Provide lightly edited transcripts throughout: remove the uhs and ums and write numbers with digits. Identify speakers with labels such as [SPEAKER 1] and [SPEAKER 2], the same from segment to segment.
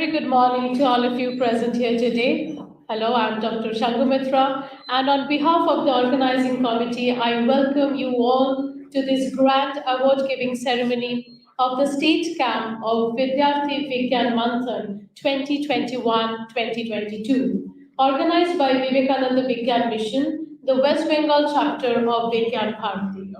[SPEAKER 1] Very good morning to all of you present here today. Hello, I'm Dr. Shangumitra, and on behalf of the organizing committee, I welcome you all to this grand award-giving ceremony of the State Camp of Vidyarthi Vigyan Manthan 2021-2022, organized by Vivekananda Vigyan Mission, the West Bengal chapter of Vigyan Bharati.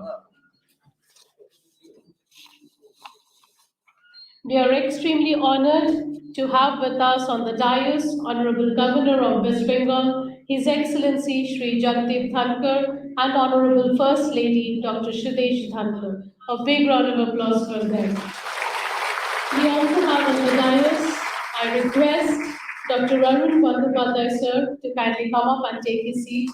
[SPEAKER 1] We are extremely honored to have with us on the dais Honorable Governor of West Bengal, His Excellency Shri Jagdeep Dhankar, and Honorable First Lady Dr. Sudesh Dhankar. A big round of applause for them. We also have on the dais, I request Dr. Arun Bandyopadhyay sir to kindly come up and take his seat.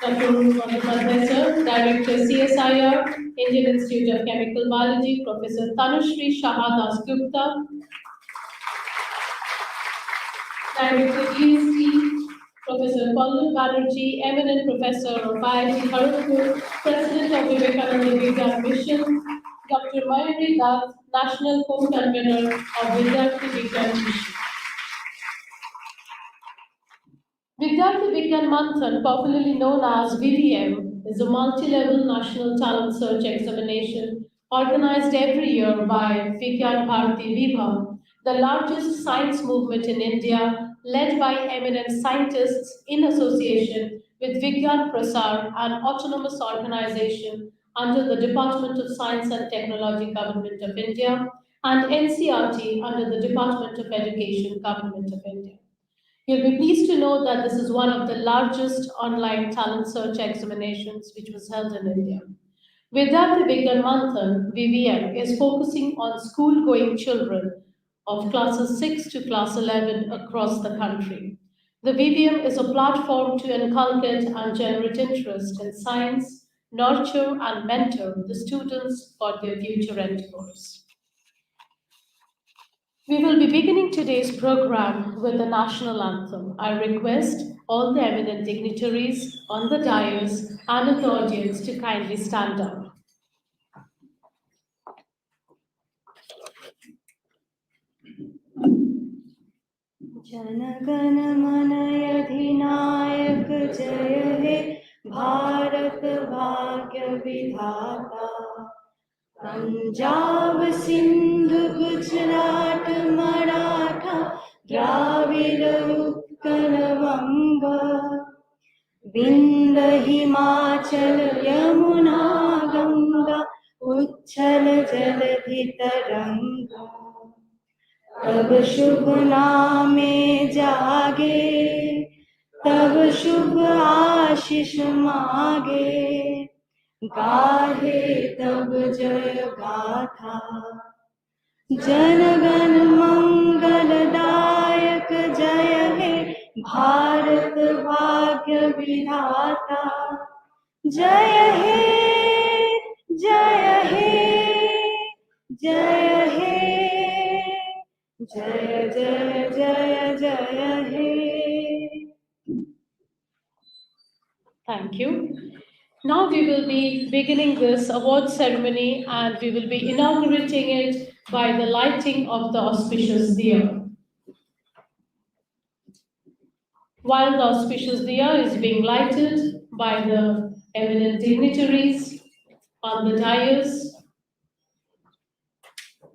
[SPEAKER 1] Dr. Arun Bandyopadhyay sir, Director CSIR, Indian Institute of Chemical Biology, Professor Tanushri Shahadas Gupta, Director EST, Professor Pallav Banerjee, eminent Professor of IIT Kharagpur, President of Vivekananda Vigyan Mission, Dr. Mayuri Das, National Co-Convener of Vidyarthi Vigyan Mission. Vidyarthi Vigyan Manthan, popularly known as VVM, is a multi-level national talent search examination organized every year by Vigyan Bharati Vibha, the largest science movement in India, led by eminent scientists in association with Vigyan Prasar, an autonomous organization under the Department of Science and Technology, Government of India, and NCRT under the Department of Education, Government of India. You'll be pleased to know that this is one of the largest online talent search examinations which was held in India. Vidyarthi Vigyan Manthan, VVM, is focusing on school-going children of classes 6 to class 11 across the country. The VVM is a platform to inculcate and generate interest in science, nurture and mentor the students for their future endeavors. We will be beginning today's program with the national anthem. I request all the eminent dignitaries on the dais and in the audience to kindly stand up.
[SPEAKER 2] जनगण मन अधिनायक जय हे भारत भाग्य विधाता पंजाब सिंध गुजरात मराठा द्राविड उत्कल वंग विंध्य हिमाचल यमुना गंगा उच्छल जलधि तरंगा तब शुभ नामे जागे तब शुभ आशीष मागे गाहे तब जय गाथा जनगण मंगलदायक जय हे भारत भाग्य विधाता जय हे जय हे जय हे जय जय जय जय हे.
[SPEAKER 1] Thank you. Now we will be beginning this award ceremony and we will be inaugurating it by the lighting of the auspicious diya. While the auspicious diya is being lighted by the eminent dignitaries on the dais,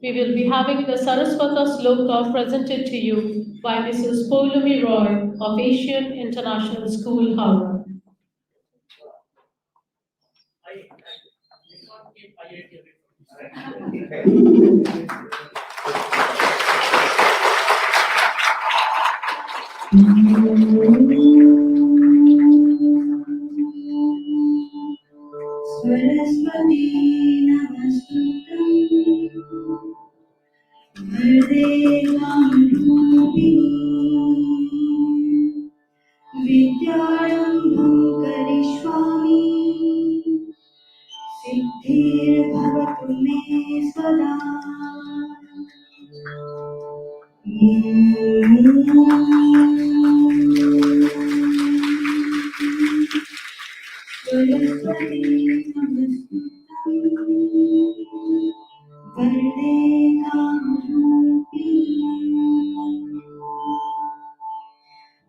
[SPEAKER 1] we will be having the Saraswata Sloka presented to you by Mrs. Poulami Roy of Asian International School, Howrah.
[SPEAKER 2] Saraswati नमस्तुते वरदे कामरूपिणी विद्यारम्भं करिष्यामि सिद्धिर्भवतु मे सदा सरस्वती नमस्तुते वरदे कामरूपिणी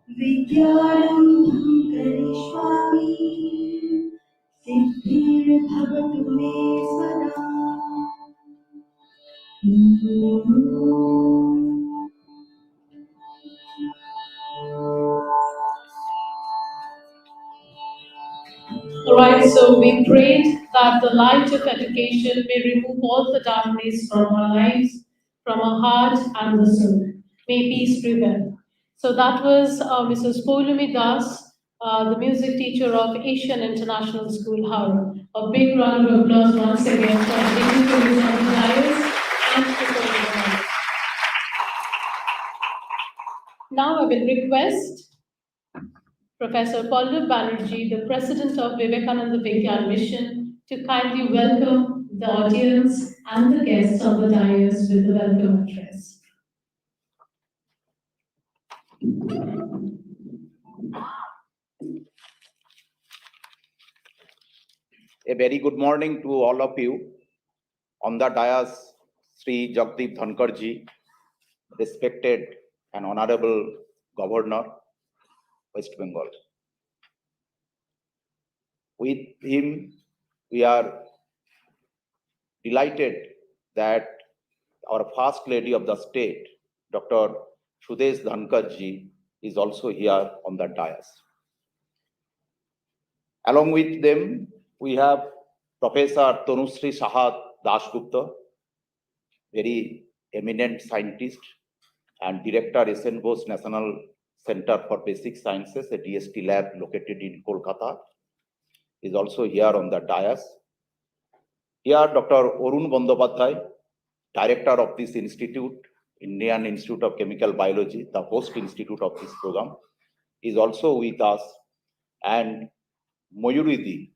[SPEAKER 2] विद्यारम्भं करिष्यामि सिद्धिर्भवतु मे सदा।
[SPEAKER 1] Alright, so we prayed that the light of education may remove all the darkness from our lives, from our heart and the soul. May peace prevail. So that was Mrs. Poulumi Das, the music teacher of Asian International School, Howrah. A big round of applause once again for her dignitaries on the dais and for the audience. Now I will request Professor Pallav Banerjee, the President of Vivekananda Vigyan Mission, to kindly welcome the audience and the guests on the dais with the welcome address.
[SPEAKER 3] A very good morning to all of you. On the dais, Sri Jagdeep Dhankarji, respected and honorable Governor, West Bengal. With him, we are delighted that our First Lady of the State, Dr. Sudesh Dhankarji, is also here on the dais. Along with them, we have Professor Tanushree Saha Dasgupta, very eminent scientist and director SN Bose National Center for Basic Sciences, a DST lab located in Kolkata, is also here on the dais. Here, Dr. Arun Bandyopadhyay, director of this institute, Indian Institute of Chemical Biology, the host institute of this program, is also with us. And Mayuridi,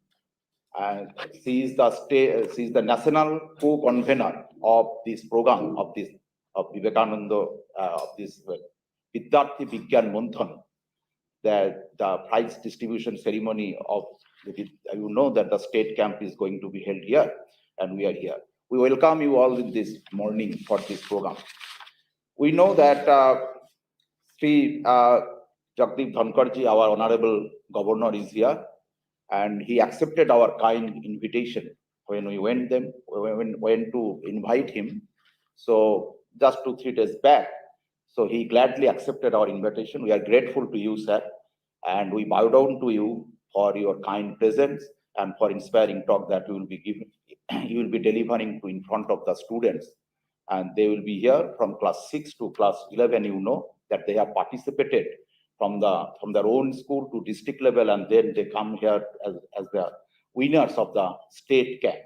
[SPEAKER 3] and she is the national co-convener of this program of Vivekananda of this Vidyarthi Vigyan Manthan. The prize distribution ceremony of you know that the state camp is going to be held here, and we are here. We welcome you all in this morning for this program. We know that Sri Jagdeep Dhankarji, our honorable governor, is here, and he accepted our kind invitation when we went to invite him. So just 2-3 days back, so he gladly accepted our invitation. We are grateful to you, sir, and we bow down to you for your kind presence and for inspiring talk that you will be giving, you will be delivering to in front of the students. And they will be here from class 6 to class 11. You know that they have participated from their own school to district level, and then they come here as the winners of the state camp.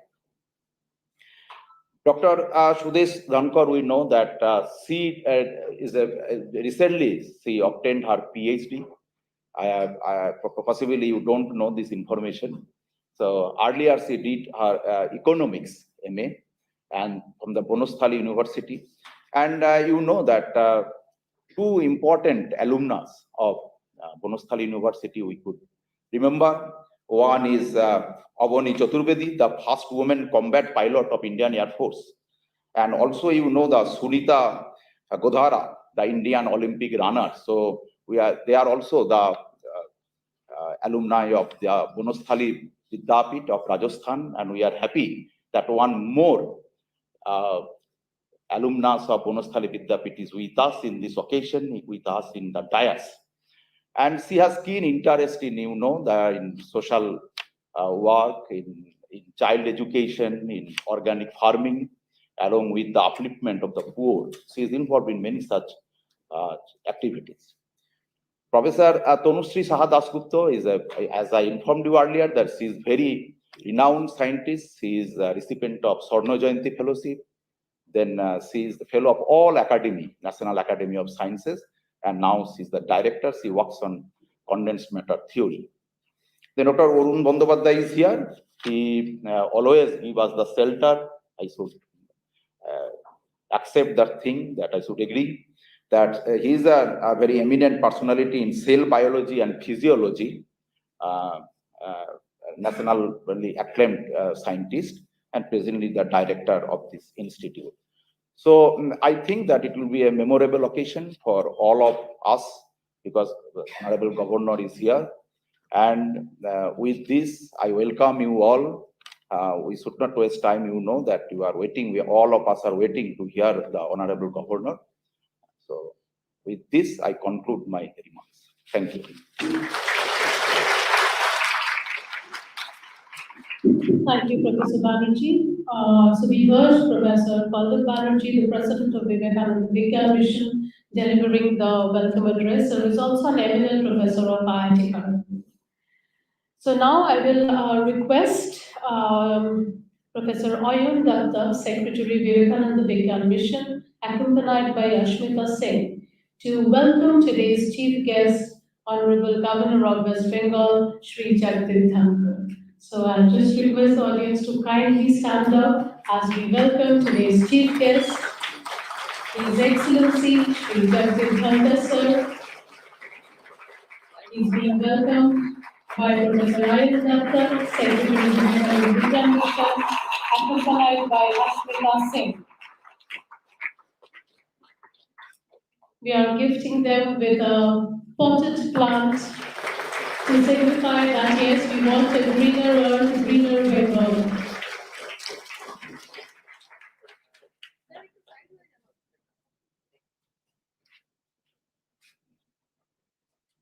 [SPEAKER 3] Dr. Sudesh Dhankar, we know that she recently she obtained her PhD. Possibly you don't know this information. So earlier she did her economics MA and from the Bonasthali University. And you know that two important alumnus of Bonasthali University we could remember. One is Avani Chaturvedi, the first woman combat pilot of Indian Air Force. And also you know the Sunita Godhara, the Indian Olympic runner. So they are also the alumni of the Bonasthali Vidyapit of Rajasthan, and we are happy that one more alumnus of Bonasthali Vidyapit is with us in this occasion, with us in the dais. And she has keen interest in, you know, in social work, in child education, in organic farming, along with the upliftment of the poor. She is involved in many such activities. Professor Tanushree Saha Dasgupta is, as I informed you earlier, that she is very renowned scientist. She is a recipient of Swarna Jayanti Fellowship. Then she is the fellow of all Academy, National Academy of Sciences, and now she is the director. She works on condensed matter theory. Then Dr. Arun Bandyopadhyay is here. He always gives us the shelter. I should accept that thing, that I should agree that he is a very eminent personality in cell biology and physiology, nationally acclaimed scientist, and presently the director of this institute. So I think that it will be a memorable occasion for all of us because the Honorable Governor is here. And with this, I welcome you all. We should not waste time. You know that you are waiting. All of us are waiting to hear the Honorable Governor. So with this, I conclude my remarks. Thank you.
[SPEAKER 1] Thank you, Professor Banerjee. So we heard Professor Kolkata Banerjee, the President of Vidyarthi Vigyan Mission, delivering the welcome address. So he's also an eminent professor of IIT Kharagpur. So now I will request Professor Oyun Datta, Secretary Vivekananda Vigyan Mission, accompanied by Ashmita Singh, to welcome today's chief guest, Honorable Governor of West Bengal, Shri Jagdip Dhankhar. So I'll just request the audience to kindly stand up as we welcome today's chief guest, His Excellency Shri Jagdip Dhankhar sir. He's being welcomed by Professor Oyun Datta, Secretary of the Vigyan Mission, accompanied by Ashmita Singh. We are gifting them with a potted plant to signify that yes, we want a greener earth, greener Bengal.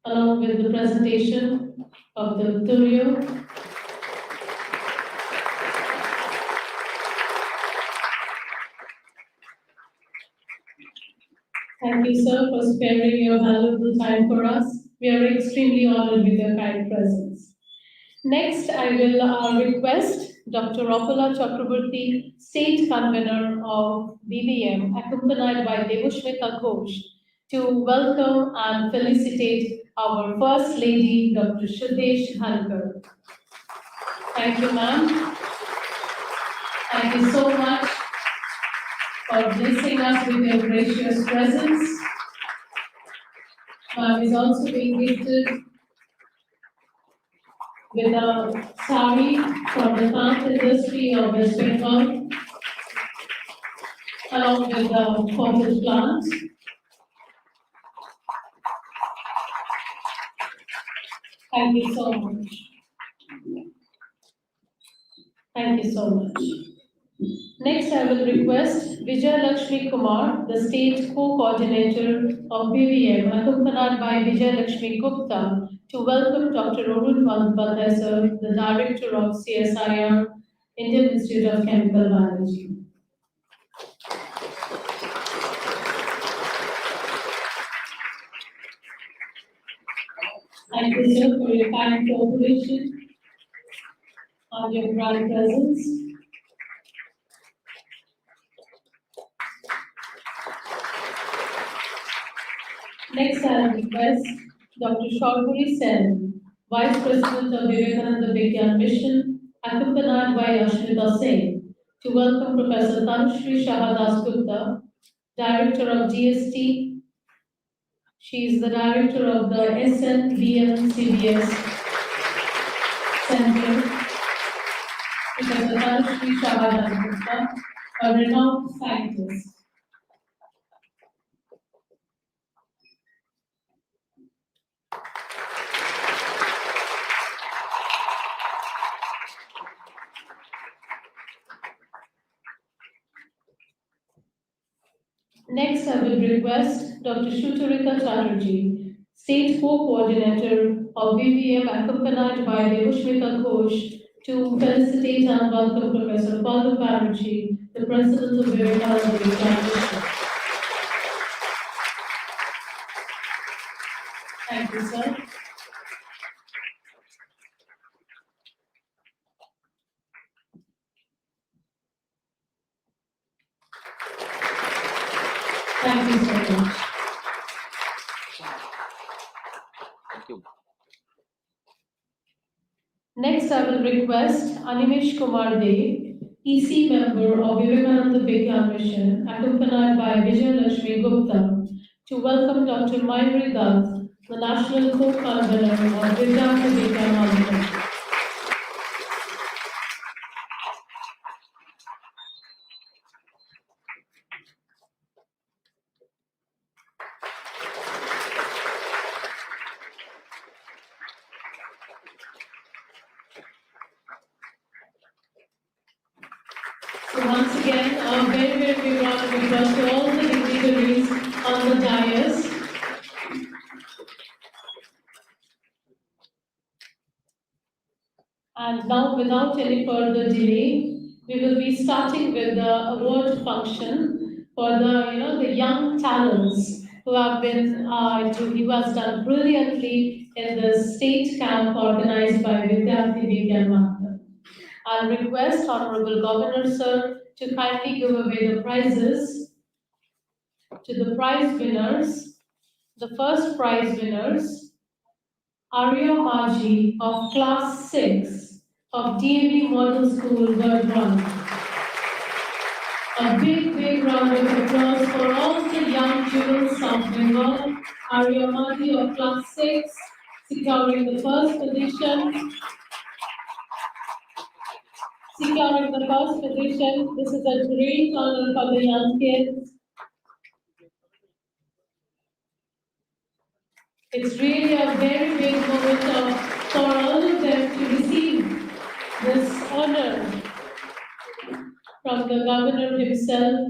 [SPEAKER 1] Along with the presentation of the Turio. Thank you, sir, for sparing your valuable time for us. We are extremely honored with your kind presence. Next, I will request Dr. Rapala Chakraborty, State Convener of BBM, accompanied by Devushmita Ghosh, to welcome and felicitate our First Lady, Dr. Shradesh Hankar. Thank you, ma'am. Thank you so much for blessing us with your gracious presence. Ma'am is also being gifted with a sari from the plant industry of West Bengal, along with the potted plant. Thank you so much. Thank you so much. Next, I will request Vijay Lakshmi Kumar, the State Co-Coordinator of BVM, accompanied by Vijay Lakshmi Gupta, to welcome Dr. Arun Bandyopadhyay, sir, the Director of CSIR, Indian Institute of Chemical Biology. Thank you, sir, for your kind cooperation and your grand presence. Next, I will request Dr. Shaurpuri Sen, Vice President of Vivekananda Vigyan Mission, accompanied by Ashmita Singh, to welcome Professor Tanushree Shahadas Gupta, Director of GST. She is the Director of the SNBM-CBS Center. Professor Tanushree Shahadas Gupta, a renowned scientist. Next, I will request Dr. Shucharita Chatterjee, State Co-Coordinator of VVM, accompanied by Devushmita Ghosh, to felicitate and welcome Professor Kolkata Banerjee, the President of Vivekananda Vigyan Mission. Thank you, sir. Thank you so much.
[SPEAKER 3] Thank you.
[SPEAKER 1] Next, I will request Animesh Kumar Dev, EC member of Vivekananda Vigyan Mission, accompanied by Vijay Lakshmi Gupta, to welcome Dr. Mayuri Dutt, the National Co-Convener of Vidyarthi Vigyan Manthan. across to all the dignitaries on the dais. And now, without any further delay, we will be starting with the award function for the young talents who have been who has done brilliantly in the state camp organized by Vidyarthi Vigyan Manthan. I'll request Honorable Governor Sir to kindly give away the prizes to the prize winners. The first prize winners, Arya Maji of Class 6 of DAV Model School, Ward 1. A big round of applause for all the young jewels of Bengal. Arya Maji of Class 6 securing the first position. Securing the first position. This is a great honor for the young kids. It's really a very big moment for all of them to receive this honor from the governor himself.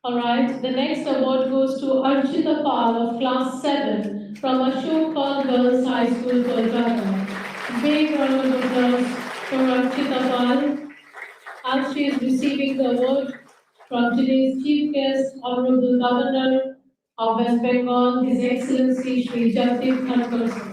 [SPEAKER 1] All right, the next award goes to Archita Pal of Class 7 from Ashok Pal Girls High School, Kolkata. Big round of applause for Archita Pal as she is receiving the award from today's Chief Guest, Honorable Governor of West Bengal, His Excellency Shri Jagdeep Dhankhar Sir.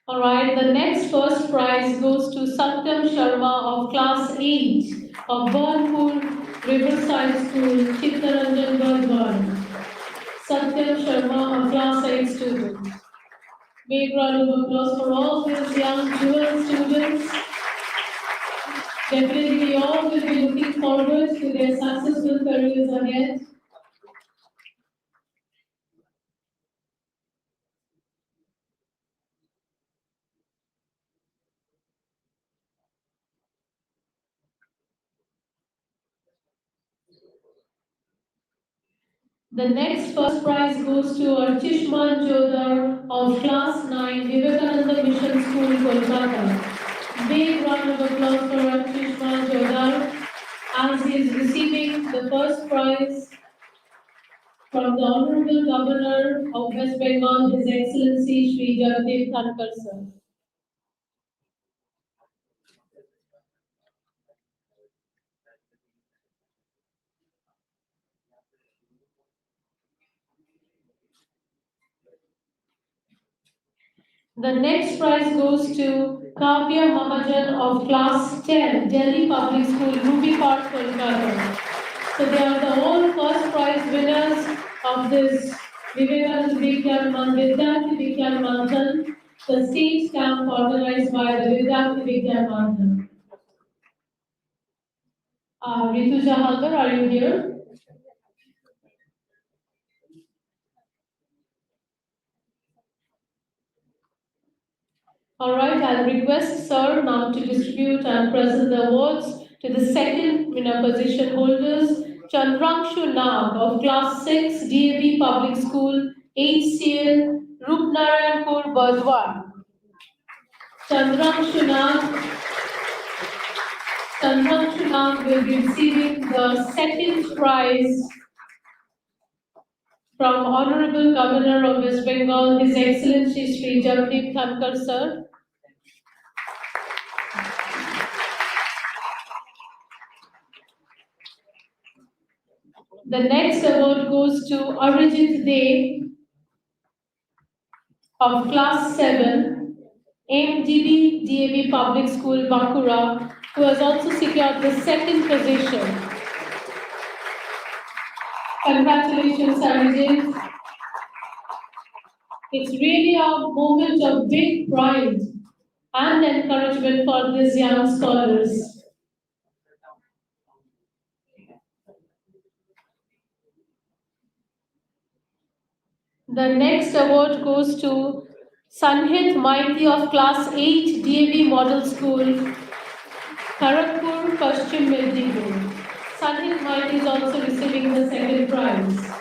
[SPEAKER 1] All right, the next first prize goes to Satyam Sharma of Class 8 of Burnpool Riverside School, Chittaranjan, Burdwan. Satyam Sharma, a Class 8 student. Big round of applause for all these young jewel students. Definitely, we all will be looking forward to their successful careers ahead. The next first prize goes to Archishman Jodhar of Class 9, Vivekananda Mission School, Kolkata. Big round of applause for Archishman Jodhar as he is receiving the first prize from the Honorable Governor of West Bengal, His Excellency Shri Jagdeep Dhankhar Sir. The next prize goes to Kavya Mahajan of Class 10, Delhi Public School, Ruby Park, Kolkata. So they are the all first prize winners of this Vidyarthi Vigyan Manthan, the state camp organized by the Vidyarthi Vigyan Manthan. Rituja Halgar, are you here? All right, I'll request Sir now to distribute and present the awards to the second winner position holders, Chandrangshu Nag of Class 6 DAV Public School, HCL, Rupnarayanpur, Burdwan. Chandrangshu Nag will be receiving the second prize from Honorable Governor of West Bengal, His Excellency Shri Jagdeep Dhankhar Sir. The next award goes to Arijit Dev of Class 7, MGB DAV Public School, Bankura, who has also secured the second position. Congratulations, Arijit. It's really a moment of big pride and encouragement for these young scholars. The next award goes to Sanhit Maiti of Class 8 DAV Model School, Kharagpur, Paschim Medinipur. Sanhit Maiti is also receiving the second prize.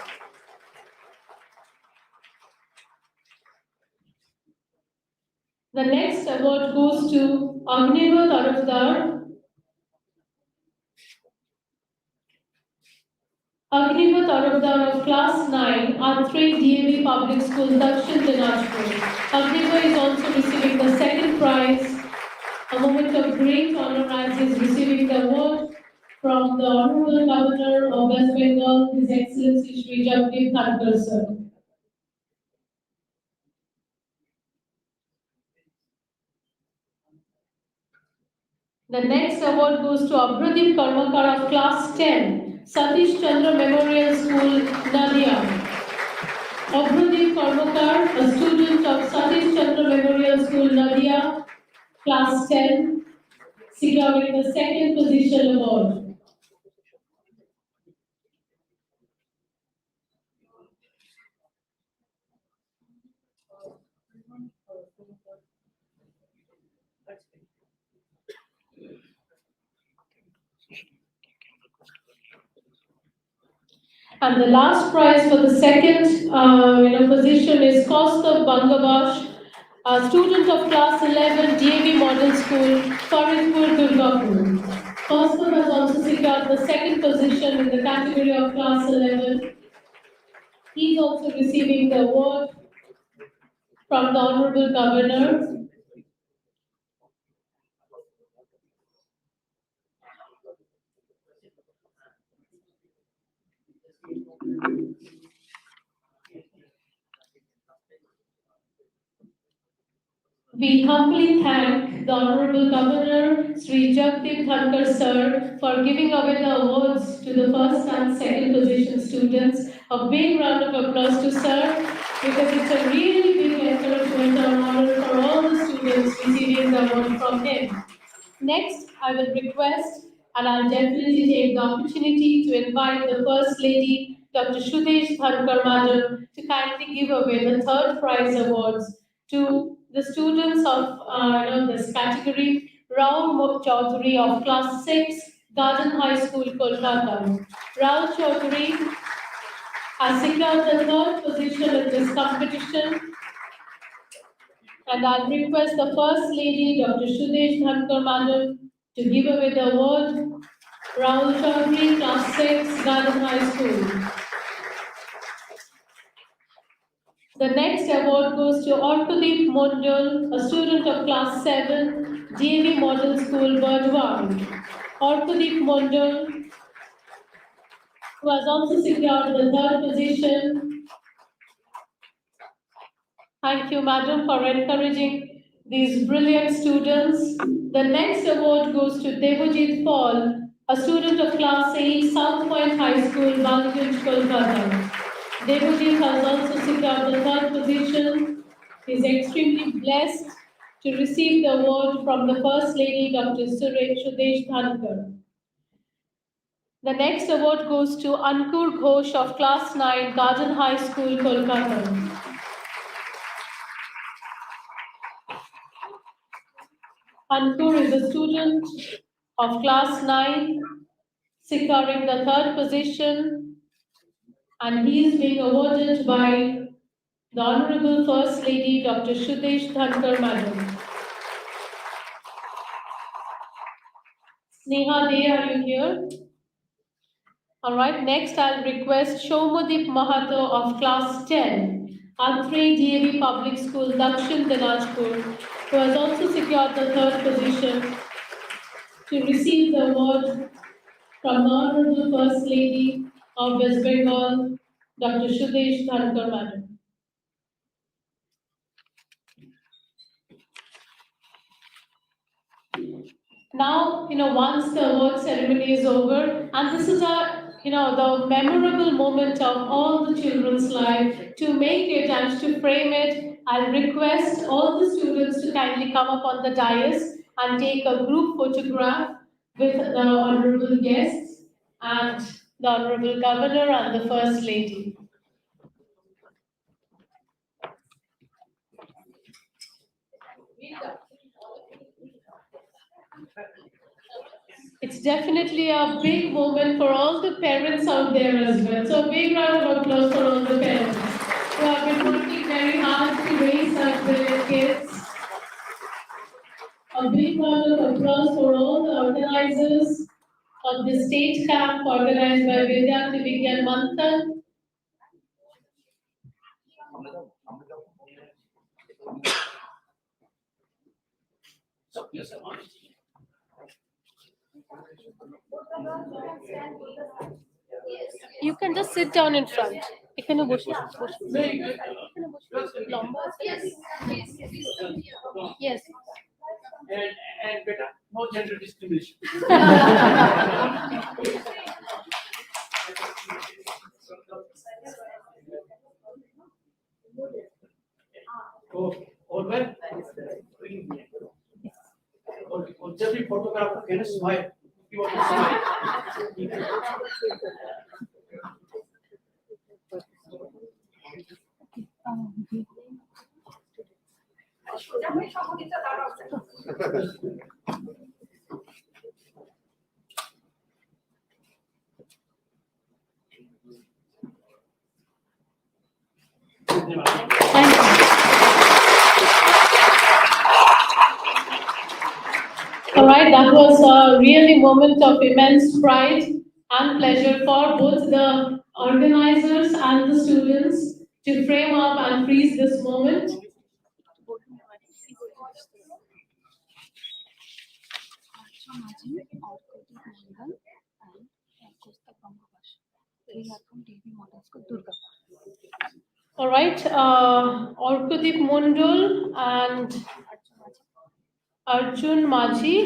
[SPEAKER 1] The next award goes to Agniva Tarafdar. Agniva Tarafdar of Class 9, R3 DAV Public School, Dakshin Dinajpur. Agniva is also receiving the second prize. A moment of great honor as he is receiving the award from the Honorable Governor of West Bengal, His Excellency Shri Jagdeep Dhankhar sir. The next award goes to Abhradeep Karmakar of Class 10, Satish Chandra Memorial School, Nadia. Abhradeep Karmakar, a student of Satish Chandra Memorial School, Nadia, Class 10, securing the second position award. And the last prize for the second position is Kaustav Bangabash, a student of class 11 DAV Model School, Faridpur, Durgapur. Kaustav has also secured the second position in the category of class 11. He is also receiving the award from the Honorable Governor. We humbly thank the Honorable Governor Sri Jagdeep Dhankhar sir for giving away the awards to the first and second position students. A big round of applause to sir because it's a really big encouragement and honor for all the students receiving the award from him. Next, I will request, and I'll definitely take the opportunity to invite the First Lady, Dr. Shudesh Thankar Madam, to kindly give away the third prize awards to the students of this category. Rao Chaudhary of Class 6, Garden High School, Kolkata. Rao Chaudhary has secured the third position in this competition. And I'll request the First Lady, Dr. Shudesh Thankar Madam, to give away the award. Rahul Chaudhary, Class 6, Garden High School. The next award goes to Orkudeep Mondal, a student of Class 7, DAV Model School, Burdwan. Orkudeep Mondal, who has also secured the third position. Thank you, Madam, for encouraging these brilliant students. The next award goes to Devojit Paul, a student of Class 8, South Point High School, Balganj, Kolkata. Devojit has also secured the third position. He is extremely blessed to receive the award from the First Lady, Dr. Shudesh Thankar. The next award goes to Ankur Ghosh of Class 9, Garden High School, Kolkata. Ankur is a student of Class 9, securing the third position, and he is being awarded by the Honorable First Lady, Dr. Shudesh Thankar Madam. Sneha Dey, are you here? All right, next I'll request Shomadip Mahato of Class 10, R3 DAV Public School, Dakshin Dinajpur, who has also secured the third position, to receive the award from the Honorable First Lady of West Bengal, Dr. Shudesh Thankar Madam. Now, once the award ceremony is over, and this is the memorable moment of all the children's life, to make it and to frame it, I'll request all the students to kindly come up on the dais and take a group photograph with the honorable guests and the honorable governor and the first lady. It's definitely a big moment for all the parents out there as well. So a big round of applause for all the parents who have been working very hard to raise up their kids. A big round of applause for all the organizers of the state camp organized by Vidyarthi Vigyan Manthan. You can just sit down in front. এখানে বসে এখানে বসে লম্বা আছে? Yes.
[SPEAKER 4] And better, no gender discrimination. Okay, all well? और जब भी photograph को कहना smile, you want to smile.
[SPEAKER 1] Thank you. All right, that was a really moment of immense pride and pleasure for both the organizers and the students to frame up and freeze this moment. All right, Orkudip Mundul and Arjun Maji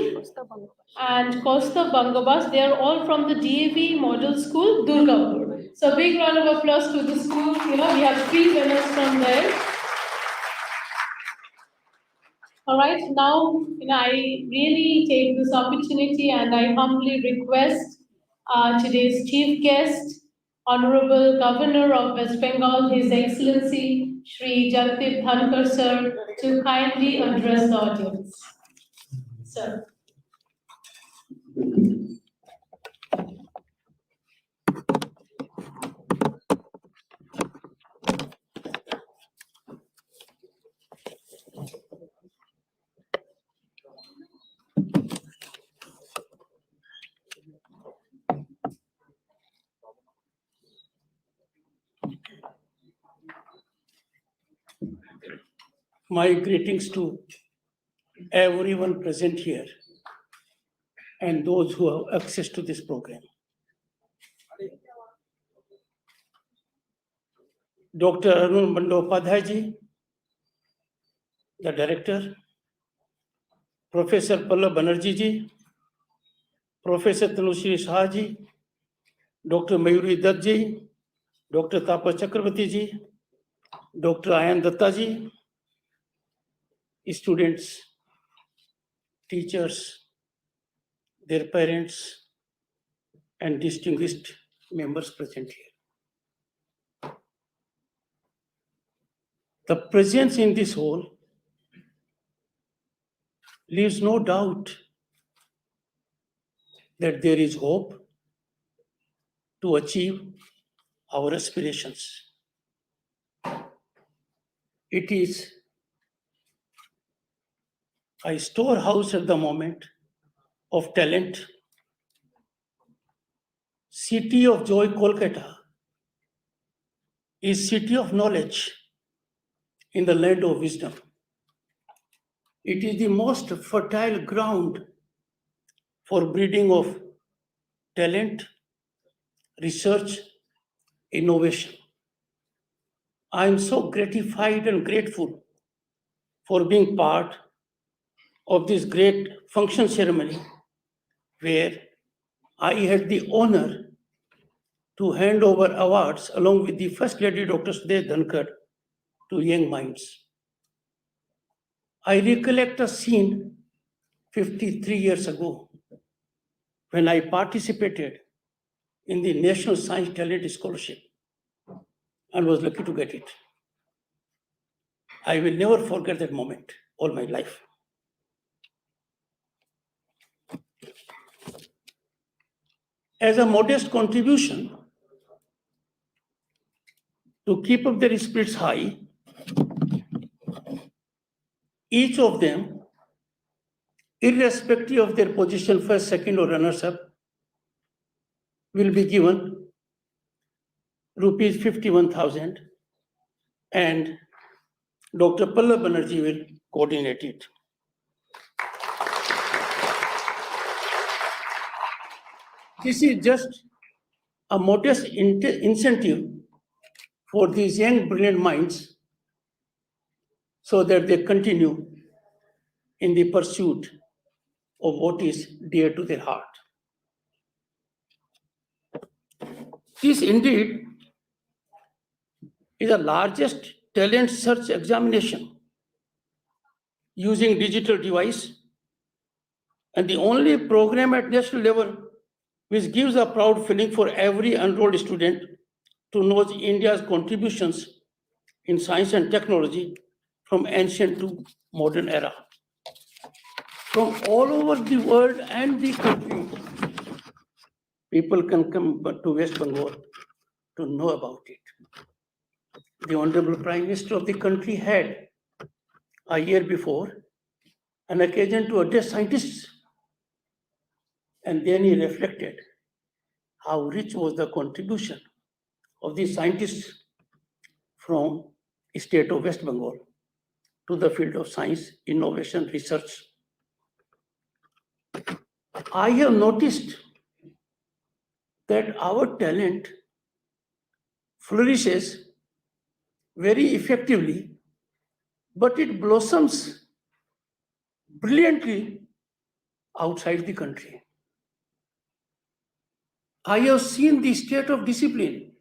[SPEAKER 1] and Costa Bangabas, they are all from the DAV Model School, Durgapur. So big round of applause to the school. We have 3 winners from there. All right, now I really take this opportunity and I humbly request today's chief guest, Honorable Governor of West Bengal, His Excellency Shri Jagdeep Dhankar sir, to kindly address the audience. Sir.
[SPEAKER 4] My greetings to everyone present here and those who have access to this program. Dr. Arun Bandyopadhyay ji, the director, Professor Pallab Banerjee ji, Professor Tanushree Saha ji, Dr. Mayuri Dutt ji, Dr. Tapas Chakravarti ji, Dr. Ayan Datta ji, students, teachers, their parents, and distinguished members present here. The presence in this hall leaves no doubt that there is hope to achieve our aspirations. It is a storehouse at the moment of talent. City of Joy, Kolkata is city of knowledge in the land of wisdom. It is the most fertile ground for breeding of talent, research, innovation. I am so gratified and grateful for being part of this great function ceremony where I had the honor to hand over awards along with the First Lady Dr. Sudhir Dhankar to young minds. I recollect a scene 53 years ago when I participated in the National Science Talent Scholarship and was lucky to get it. I will never forget that moment all my life. As a modest contribution to keep up their spirits high, each of them, irrespective of their position, first, second, or runners-up, will be given rupees 51,000, and Dr. Pallab Banerjee will coordinate it. This is just a modest incentive for these young, brilliant minds so that they continue in the pursuit of what is dear to their heart. This indeed is the largest talent search examination using digital device and the only program at national level which gives a proud feeling for every enrolled student to know India's contributions in science and technology from ancient to modern era. From all over the world and the country, people can come to West Bengal to know about it. The Honorable Prime Minister of the country had, a year before, an occasion to address scientists, and then he reflected how rich was the contribution of the scientists from the state of West Bengal to the field of science, innovation, research. I have noticed that our talent flourishes very effectively, but it blossoms brilliantly outside the country. I have seen the state of discipline.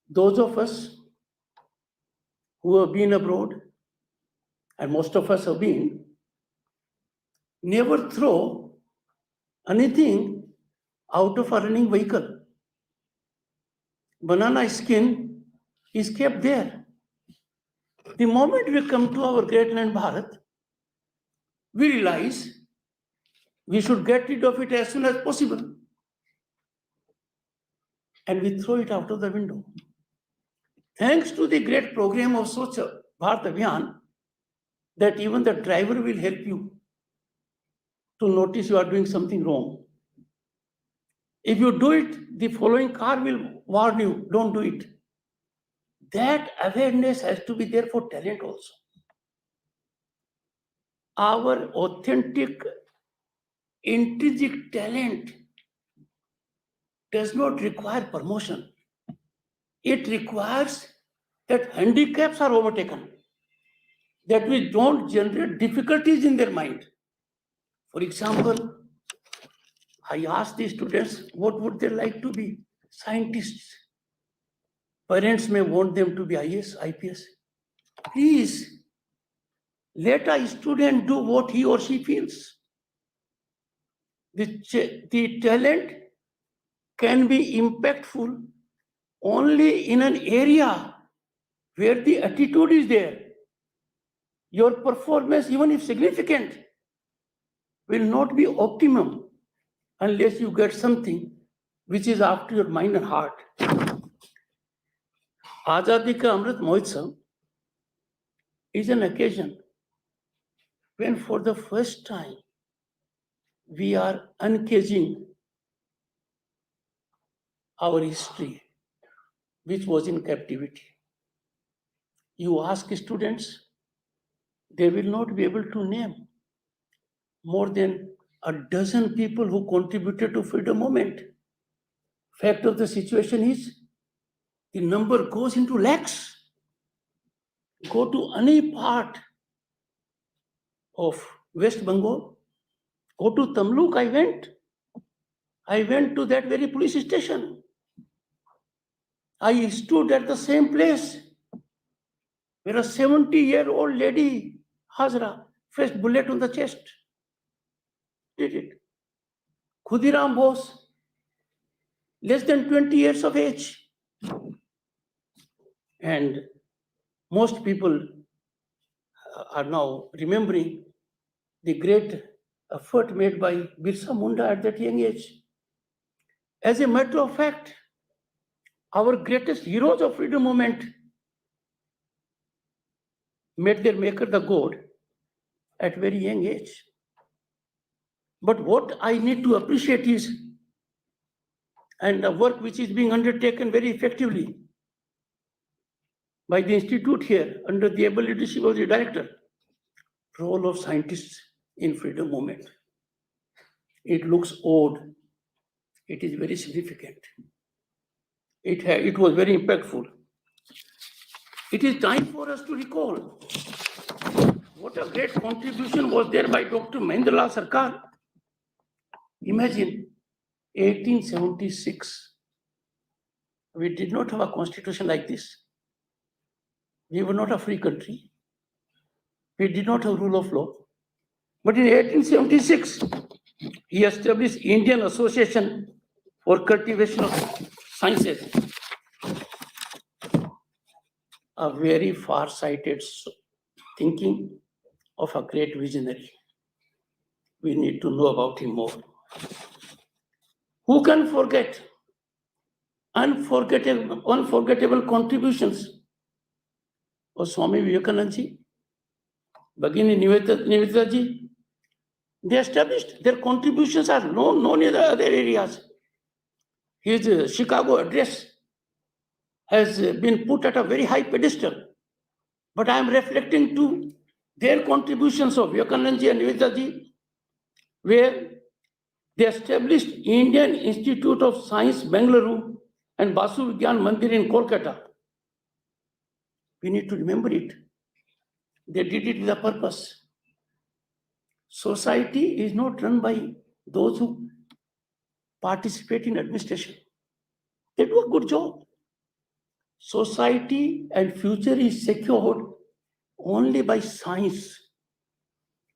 [SPEAKER 4] Those of us who have been abroad, and most of us have been, never throw anything out of a running vehicle. Banana skin is kept there. The moment we come to our great land Bharat, we realize we should get rid of it as soon as possible. And we throw it out of the window. Thanks to the great program of Swachh Bharat Abhiyan, that even the driver will help you to notice you are doing something wrong. If you do it, the following car will warn you, don't do it. That awareness has to be there for talent also. Our authentic, intrinsic talent does not require promotion. It requires that handicaps are overtaken, that we don't generate difficulties in their mind. For example, I asked the students, what would they like to be? Scientists. Parents may want them to be IAS, IPS. Please, let a student do what he or she feels. The talent can be impactful only in an area where the attitude is there. Your performance, even if significant, will not be optimum unless you get something which is after your mind and heart. Azadi Ka Amrit Mahotsav is an occasion when for the first time we are uncaging our history, which was in captivity. You ask students, they will not be able to name more than a dozen people who contributed to freedom movement. Fact of the situation is, the number goes into lakhs. Go to any part of West Bengal, go to Tamluk, I went to that very police station. I stood at the same place where a 70-year-old lady, Hazra, faced bullet on the chest. Did it. Khudiram Bose, less than 20 years of age. And most people are now remembering the great effort made by Birsa Munda at that young age. As a matter of fact, our greatest heroes of freedom movement met their maker, the God, at very young age. But what I need to appreciate is, and the work which is being undertaken very effectively by the institute here under the able leadership of the director, role of scientists in freedom movement. It looks odd. It is very significant. It was very impactful. It is time for us to recall what a great contribution was there by Dr. Mahendralal Sarkar. Imagine 1876. We did not have a constitution like this. We were not a free country. We did not have rule of law. But in 1876, he established Indian Association for Cultivation of Sciences. A very far-sighted thinking of a great visionary. We need to know about him more. Who can forget unforgettable contributions of Swami Vivekananda ji, Bhagini Nivedita ji? They established, their contributions are known in the other areas. His Chicago address has been put at a very high pedestal. But I am reflecting to their contributions of Vivekananda ji and Nivedita ji, where they established Indian Institute of Science, Bengaluru, and Basu Vigyan Manthan in Kolkata. We need to remember it. They did it with a purpose. Society is not run by those who participate in administration. They do a good job. Society and future is secured only by science,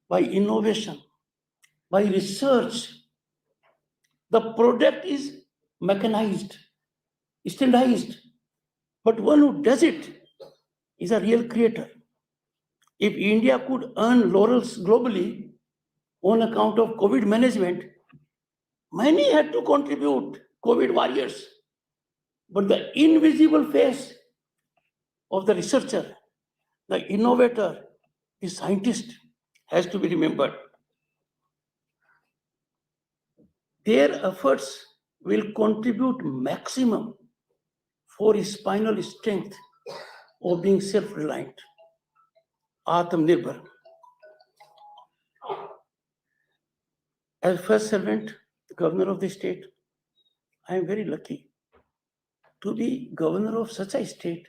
[SPEAKER 4] by innovation, by research. The product is mechanized, standardized, but one who does it is a real creator. If India could earn laurels globally on account of COVID management, many had to contribute, COVID warriors. But the invisible face of the researcher, the innovator, the scientist has to be remembered. Their efforts will contribute maximum for spinal strength of being self-reliant. Atmanirbhar. As first servant, governor of the state, I am very lucky to be governor of such a state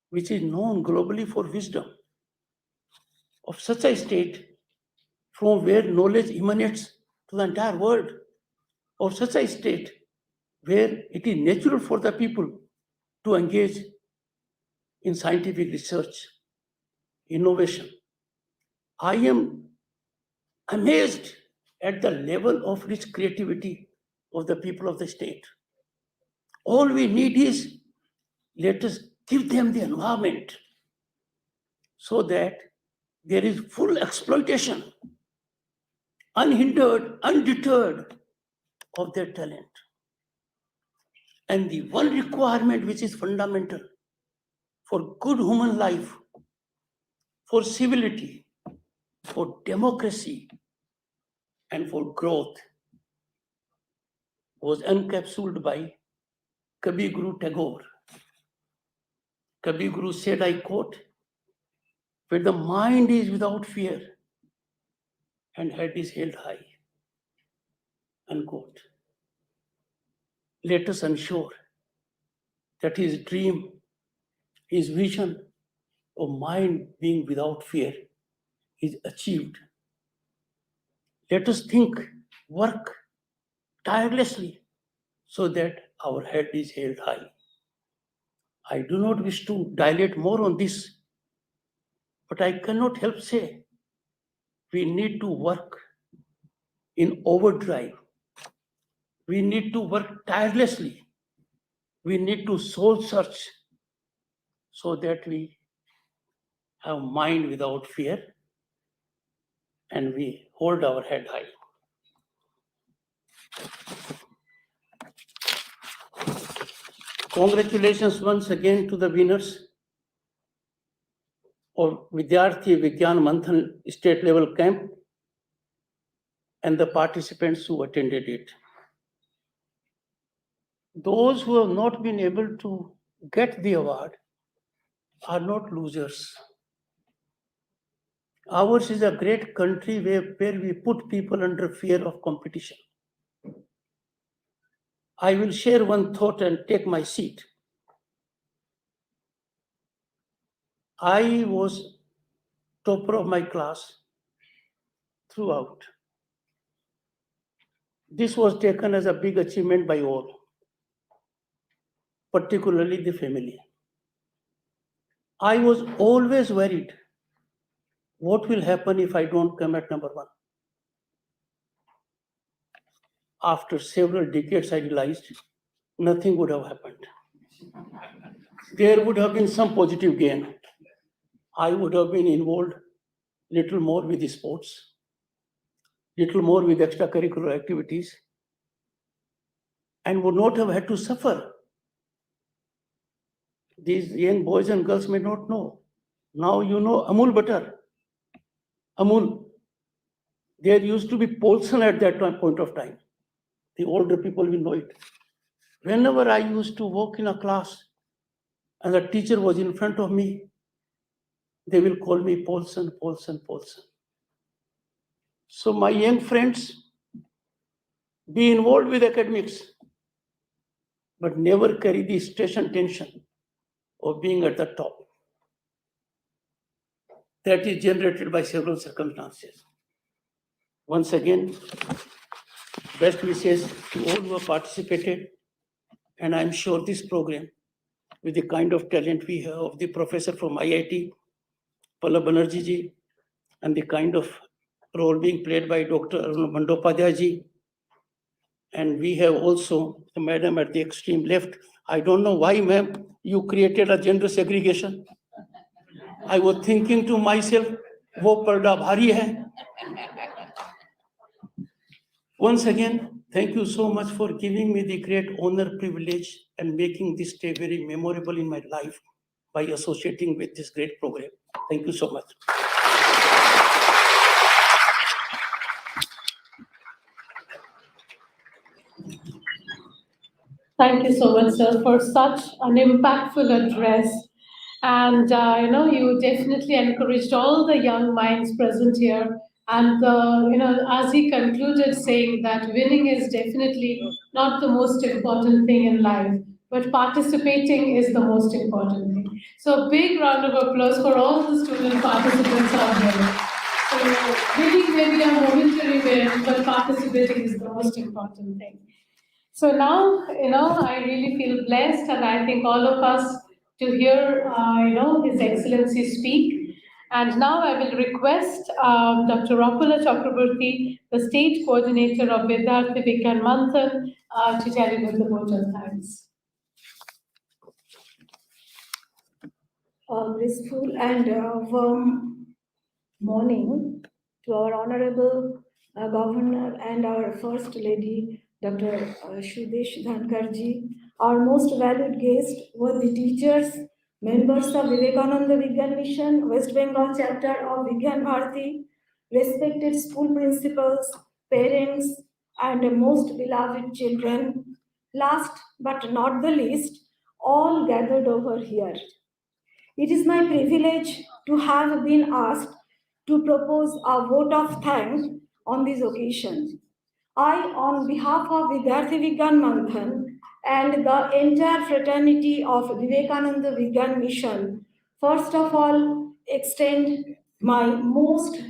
[SPEAKER 4] which is known globally for wisdom, of such a state from where knowledge emanates to the entire world, of such a state where it is natural for the people to engage in scientific research, innovation. I am amazed at the level of rich creativity of the people of the state. All we need is, let us give them the environment so that there is full exploitation, unhindered, undeterred of their talent. And the one requirement which is fundamental for good human life, for civility, for democracy, and for growth was encapsulated by Kavi Guru Tagore. Kavi Guru said, I quote, where the mind is without fear and head is held high, unquote. Let us ensure that his dream, his vision of mind being without fear is achieved. Let us think, work tirelessly so that our head is held high. I do not wish to dilate more on this, but I cannot help say we need to work in overdrive. We need to work tirelessly. We need to soul search so that we have mind without fear and we hold our head high. Congratulations once again to the winners of Vidyarthi Vigyan Manthan state level camp and the participants who attended it. Those who have not been able to get the award are not losers. Ours is a great country where we put people under fear of competition. I will share one thought and take my seat. I was topper of my class throughout. This was taken as a big achievement by all, particularly the family. I was always worried, what will happen if I don't come at number one? After several decades, I realized nothing would have happened. There would have been some positive gain. I would have been involved little more with the sports, little more with extracurricular activities, and would not have had to suffer. These young boys and girls may not know. Now you know Amul butter. Amul. There used to be Polson at that point of time. The older people will know it. Whenever I used to walk in a class and the teacher was in front of me, they will call me Polson, Polson, Polson. So my young friends, be involved with academics, but never carry the stress and tension of being at the top. That is generated by several circumstances. Once again, best wishes to all who have participated, and I'm sure this program, with the kind of talent we have of the professor from IIT, Pallab Banerjee ji, and the kind of role being played by Dr. Arun Bandopadhyay ji, and we have also the madam at the extreme left. I don't know why, ma'am, you created a gender segregation. I was thinking to myself, wo parda bhari hai. Once again, thank you so much for giving me the great honor, privilege, and making this day very memorable in my life by associating with this great program. Thank you so much.
[SPEAKER 1] Thank you so much, sir, for such an impactful address. And you definitely encouraged all the young minds present here. And as he concluded, saying that winning is definitely not the most important thing in life, but participating is the most important thing. So, a big round of applause for all the student participants out there. So, winning may be a momentary win, but participating is the most important thing. So now, I really feel blessed, and I think all of us to hear, His Excellency speak. And now I will request Dr. Rakula Chakraborty, the state coordinator of Vidyarthi Vigyan Manthan, to deliver the vote of thanks.
[SPEAKER 2] A blissful and warm morning to our Honorable Governor and our First Lady, Dr. Shudesh Dhankarji, our most valued guest were the teachers, members of Vivekananda Vigyan Mission, West Bengal chapter of Vigyan Bharati, respected school principals, parents, and most beloved children. Last but not the least, all gathered over here. It is my privilege to have been asked to propose a vote of thanks on this occasion. I, on behalf of Vidyarthi Vigyan Manthan and the entire fraternity of Vivekananda Vigyan Mission, first of all, extend my most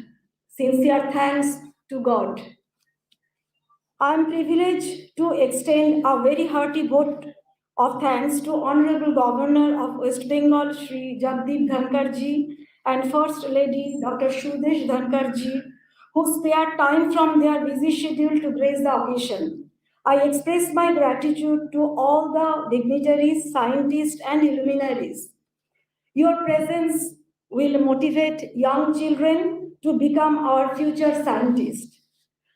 [SPEAKER 2] sincere thanks to God. I am privileged to extend a very hearty vote of thanks to Honorable Governor of West Bengal, Shri Jagdeep Dhankarji, and First Lady Dr. Shudesh Dhankarji, who spared time from their busy schedule to grace the occasion. I express my gratitude to all the dignitaries, scientists, and luminaries. Your presence will motivate young children to become our future scientists.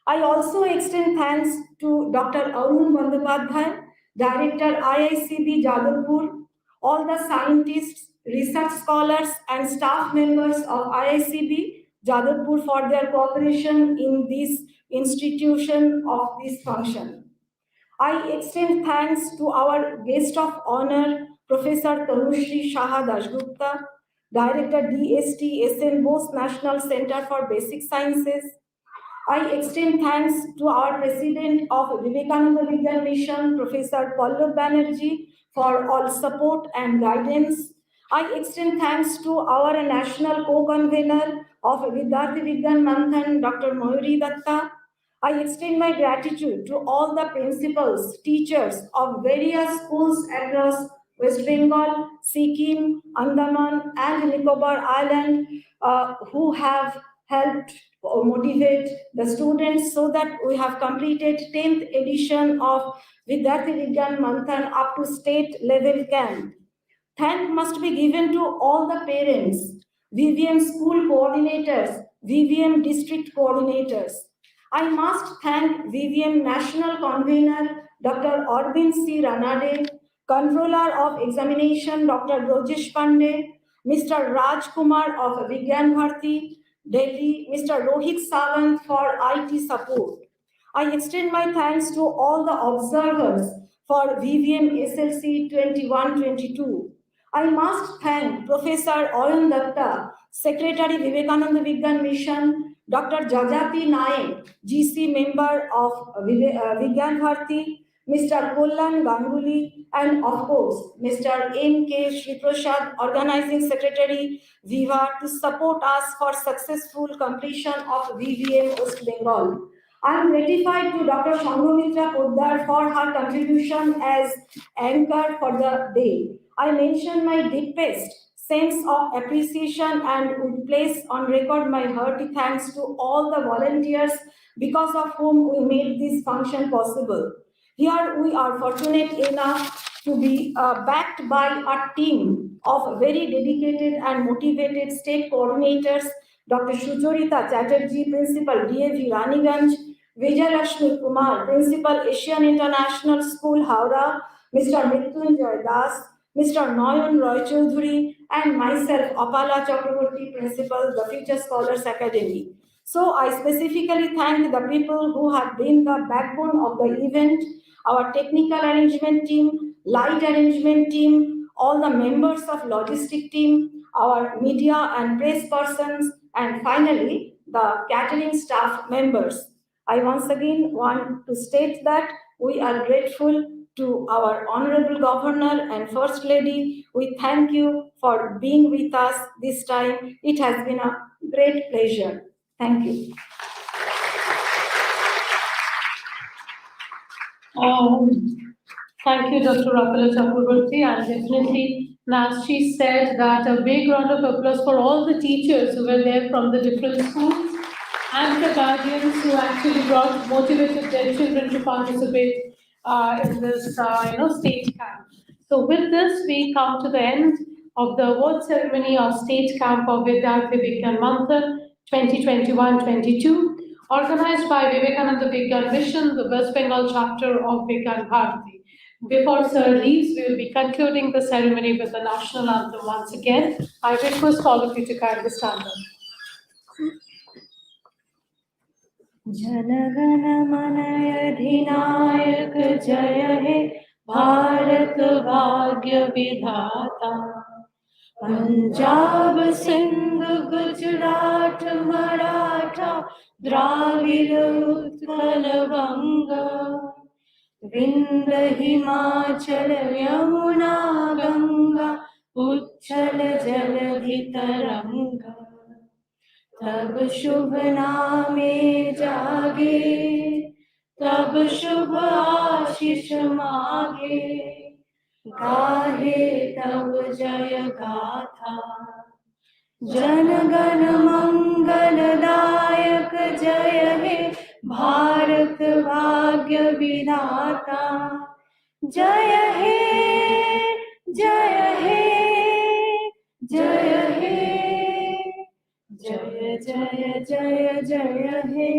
[SPEAKER 2] I also extend thanks to Dr. Arun Bandopadhyay, Director IICB Jadavpur, all the scientists, research scholars and staff members of IICB Jadavpur for their cooperation in this institution of this function. I extend thanks to our guest of honor, Professor Tanushree Saha Dasgupta, Director DST SN Bose National Center for Basic Sciences. I extend thanks to our President of Vivekananda Vigyan Mission, Professor Pallab Banerjee, for all support and guidance. I extend thanks to our national co-convener of Vidyarthi Vigyan Manthan, Dr. Mayuri Datta. I extend my gratitude to all the principals, teachers of various schools across West Bengal, Sikkim, Andaman, and Nicobar Island who have helped or motivate the students so that we have completed 10th edition of Vidyarthi Vigyan Manthan up to state level camp. Thank must be given to all the parents, VVM school coordinators, VVM district coordinators. I must thank VVM national convener Dr. Arvind C. Ranade, controller of examination Dr. Rajesh Pandey, Mr. Raj Kumar of Vigyan Bharti, Delhi, Mr. Rohit Sawant for IT support. I extend my thanks to all the observers for VVM SLC 21-22. I must thank Professor Arun Datta, Secretary Vivekananda Vigyan Mission, Dr. Jajati Naik, GC member of Vigyan Bharti, Mr. Kollan Ganguly, and of course, Mr. M.K. Shri Prasad, Organizing Secretary, Viva, to support us for successful completion of VVM West Bengal. I am gratified to Dr. Sanghamitra Poddar for her contribution as anchor for the day. I mention my deepest sense of appreciation and would place on record my hearty thanks to all the volunteers because of whom we made this function possible. Here we are fortunate enough to be backed by a team of very dedicated and motivated state coordinators, Dr. Sucharita Chatterjee, Principal DAV Raniganj, Vijayalakshmi Kumar, Principal Asian International School, Howrah, Mr. Mrityunjay Das, Mr. Nayan Roy Chaudhary, and myself, Apala Chakraborty, Principal, the Future Scholars Academy. So I specifically thank the people who have been the backbone of the event, our technical arrangement team, light arrangement team, all the members of logistic team, our media and press persons, and finally, the catering staff members. I once again want to state that we are grateful to our Honorable Governor and First Lady. We thank you for being with us this time. It has been a great pleasure. Thank you.
[SPEAKER 1] Thank you, Dr. Apala Chakraborty, and definitely, as she said, that a big round of applause for all the teachers who were there from the different schools and the guardians who actually motivated their children to participate in this, state camp. So with this, we come to the end of the award ceremony of State Camp of Vidyarthi Vigyan Manthan 2021-22, organized by Vivekananda Vigyan Mission, the West Bengal chapter of Vigyan Bharti. Before Sir leaves, we will be concluding the ceremony with the national anthem once again. I request all of you to kindly stand up.
[SPEAKER 2] जनगण मन अधिनायक जय हे भारत भाग्य विधाता पंजाब सिंध गुजरात मराठा द्राविड़ उत्कल बंगा विंध्य हिमाचल यमुना गंगा उच्छल जलधि तरंगा तब शुभ नामे जागे तब शुभ आशीष मागे गाहे तब जय गाथा जनगण मंगलदायक जय हे भारत भाग्य विधाता जय हे जय हे जय हे जय जय जय जय हे